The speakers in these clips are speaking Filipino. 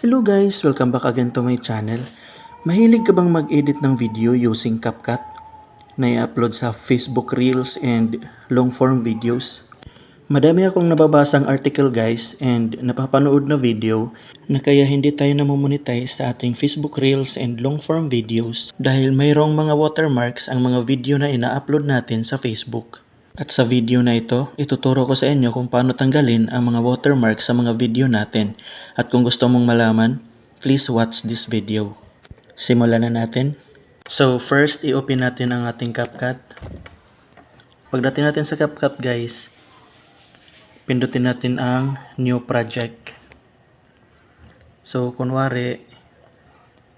Hello guys! Welcome back again to my channel. Mahilig ka bang mag-edit ng video using CapCut na i-upload sa Facebook Reels and long form videos? Madami akong nababasang article guys and napapanood na video na kaya hindi tayo namomonetize sa ating Facebook Reels and long form videos dahil mayroong mga watermarks ang mga video na ina-upload natin sa Facebook. At sa video na ito, ituturo ko sa inyo kung paano tanggalin ang mga watermark sa mga video natin. At kung gusto mong malaman, please watch this video. Simulan na natin. So first, i-open natin ang ating CapCut. Pagdating natin sa CapCut guys, pindutin natin ang new project. So kunwari,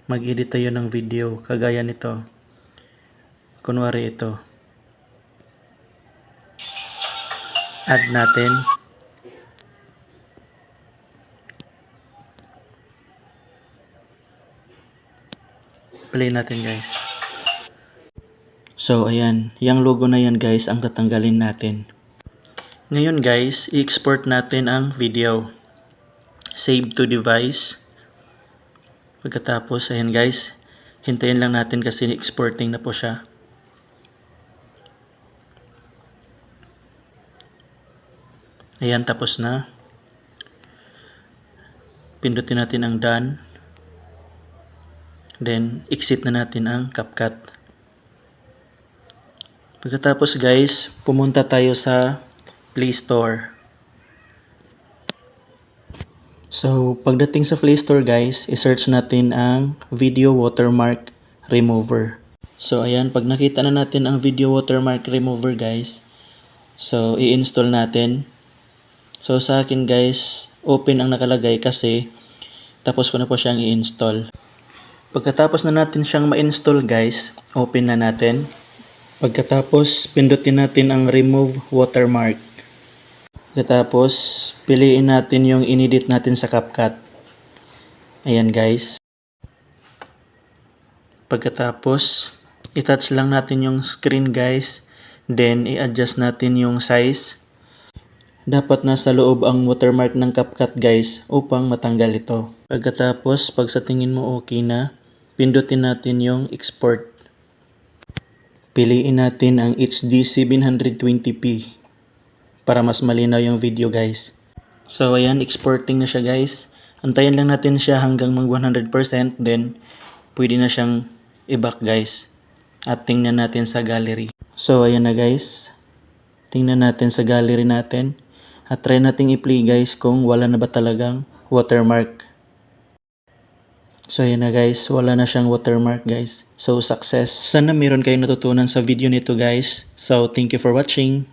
mag-edit tayo ng video kagaya nito. Kunwari ito. Add natin. Play natin guys. So ayan, yung logo na yan guys ang tatanggalin natin. Ngayon guys, i-export natin ang video. Save to device. Pagkatapos, ayan guys, hintayin lang natin kasi exporting na po siya. Ayan, tapos na. Pindutin natin ang done. Then, exit na natin ang CapCut. Pagkatapos guys, pumunta tayo sa Play Store. So, pagdating sa Play Store guys, i-search natin ang Video Watermark Remover. So, ayan, pag nakita na natin ang Video Watermark Remover guys, so, i-install natin. So sa akin guys, open ang nakalagay kasi tapos ko na po siyang i-install. Pagkatapos na natin siyang ma-install guys, open na natin. Pagkatapos, pindutin natin ang remove watermark. Pagkatapos, piliin natin yung inedit natin sa CapCut. Ayan guys. Pagkatapos, i-touch lang natin yung screen guys. Then, i-adjust natin yung size. Dapat nasa loob ang watermark ng CapCut guys upang matanggal ito. Pagkatapos, pag sa tingin mo okay na, pindutin natin yung export. Piliin natin ang HD 720p para mas malinaw yung video guys. So ayan, exporting na siya guys. Antayin lang natin siya hanggang mag 100% then pwede na siyang i-back guys. At tingnan natin sa gallery. So ayan na guys. Tingnan natin sa gallery natin. At try nating i-play guys kung wala na ba talagang watermark. So ayan na guys, wala na siyang watermark guys. So success. Sana meron kayong natutunan sa video nito guys. So thank you for watching.